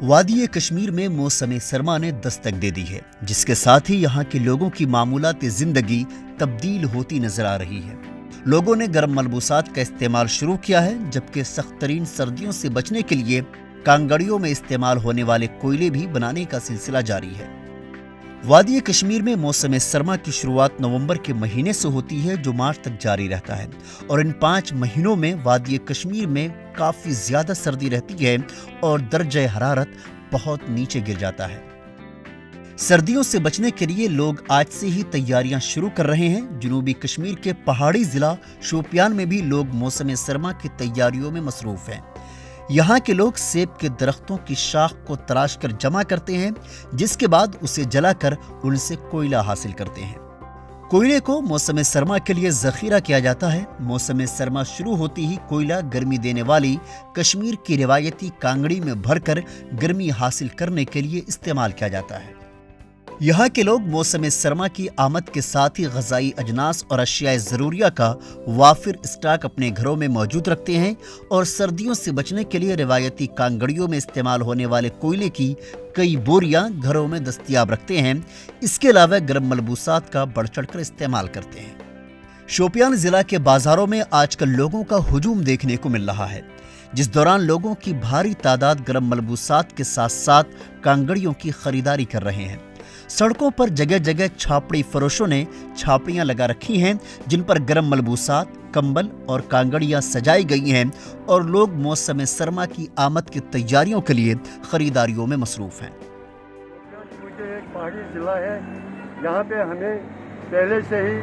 वादी कश्मीर में मौसम सरमा ने दस्तक दे दी है, जिसके साथ ही यहाँ के लोगों की मामूलात जिंदगी तब्दील होती नजर आ रही है। लोगों ने गर्म मलबूसात का इस्तेमाल शुरू किया है, जबकि सख्त तरीन सर्दियों से बचने के लिए कांगड़ियों में इस्तेमाल होने वाले कोयले भी बनाने का सिलसिला जारी है। वादी कश्मीर में मौसम सरमा की शुरुआत नवंबर के महीने से होती है, जो मार्च तक जारी रहता है, और इन 5 महीनों में वादी कश्मीर में काफ़ी ज़्यादा सर्दी रहती है और दर्जे हरारत बहुत नीचे गिर जाता है। सर्दियों से बचने के लिए लोग आज से ही तैयारियां शुरू कर रहे हैं। जनूबी कश्मीर के पहाड़ी ज़िला शोपियान में भी लोग मौसम सरमा की तैयारियों में मसरूफ़ हैं। यहाँ के लोग सेब के दरख्तों की शाख को तराश कर जमा करते हैं, जिसके बाद उसे जलाकर उनसे कोयला हासिल करते हैं। कोयले को मौसम सरमा के लिए ज़ख़ीरा किया जाता है। मौसम सरमा शुरू होती ही कोयला गर्मी देने वाली कश्मीर की रिवायती कांगड़ी में भरकर गर्मी हासिल करने के लिए इस्तेमाल किया जाता है। यहाँ के लोग मौसम सरमा की आमद के साथ ही ग़िज़ाई अजनास और अशियाए ज़रूरिया का वाफिर स्टॉक अपने घरों में मौजूद रखते हैं और सर्दियों से बचने के लिए रिवायती कांगड़ियों में इस्तेमाल होने वाले कोयले की कई बोरियां घरों में दस्तयाब रखते हैं। इसके अलावा गर्म मलबूसात का बढ़ चढ़ कर इस्तेमाल करते हैं। शोपियान ज़िला के बाज़ारों में आजकल लोगों का हुजूम देखने को मिल रहा है, जिस दौरान लोगों की भारी तादाद गर्म मलबूसात के साथ साथ कांगड़ियों की खरीदारी कर रहे हैं। सड़कों पर जगह जगह छापड़ी फरोशों ने छापड़ियां लगा रखी हैं, जिन पर गर्म मलबूसात, कंबल और कांगड़ियां सजाई गई हैं और लोग मौसम सरमा की आमद की तैयारियों के लिए खरीदारियों में मसरूफ़ हैं। एक पहाड़ी जिला है, यहाँ पे हमें पहले से ही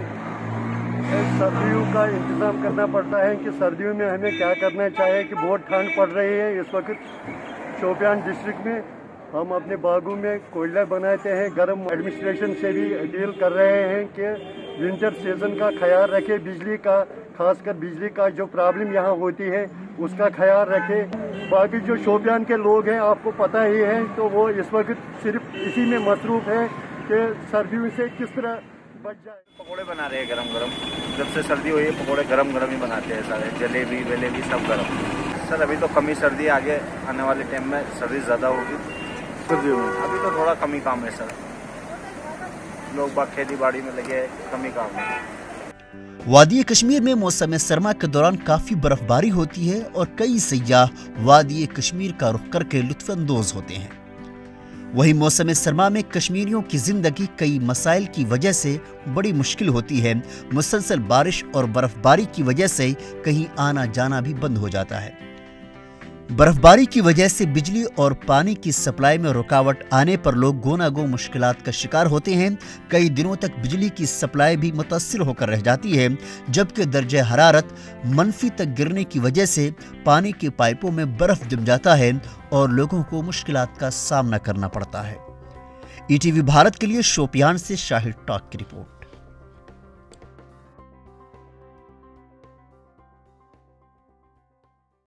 सर्दियों का इंतज़ाम करना पड़ता है कि सर्दियों में हमें क्या करना चाहिए कि बहुत ठंड पड़ रही है। इस वक्त शोपियान डिस्ट्रिक्ट में हम अपने बागों में कोयला बनाते हैं। गर्म एडमिनिस्ट्रेशन से भी अपील कर रहे हैं कि विंटर सीजन का ख्याल रखें, बिजली का, खासकर बिजली का जो प्रॉब्लम यहाँ होती है उसका ख्याल रखें। बाकी जो शोपियान के लोग हैं आपको पता ही है, तो वो इस वक्त सिर्फ इसी में मसरूफ़ है कि सर्दियों से किस तरह बच जाए। पकोड़े बना रहे हैं गरम गरम, जब से सर्दी हुई है पकोड़े गरम गरम ही बनाते हैं सारे, जलेबी वेलेबी सब गरम। सर अभी तो कमी सर्दी, आगे आने वाले टाइम में सर्दी ज़्यादा होगी सर्दियों में। अभी तो थोड़ा कमी काम है सर, लोग बाग खेती बाड़ी में लगे, कमी काम है। वादी कश्मीर में मौसम सरमा के दौरान काफ़ी बर्फबारी होती है और कई सयाह वादी कश्मीर का रुख करके लुत्फ़ अंदोज़ होते हैं। वहीं मौसम सरमा में कश्मीरियों की ज़िंदगी कई मसाइल की वजह से बड़ी मुश्किल होती है। मुसलसल बारिश और बर्फबारी की वजह से कहीं आना जाना भी बंद हो जाता है। बर्फबारी की वजह से बिजली और पानी की सप्लाई में रुकावट आने पर लोग गोनागो मुश्किलात का शिकार होते हैं। कई दिनों तक बिजली की सप्लाई भी मुतासिर होकर रह जाती है, जबकि दर्जे हरारत मनफी तक गिरने की वजह से पानी के पाइपों में बर्फ जम जाता है और लोगों को मुश्किलात का सामना करना पड़ता है। ETV भारत के लिए शोपियान से शाहिद टॉक की रिपोर्ट।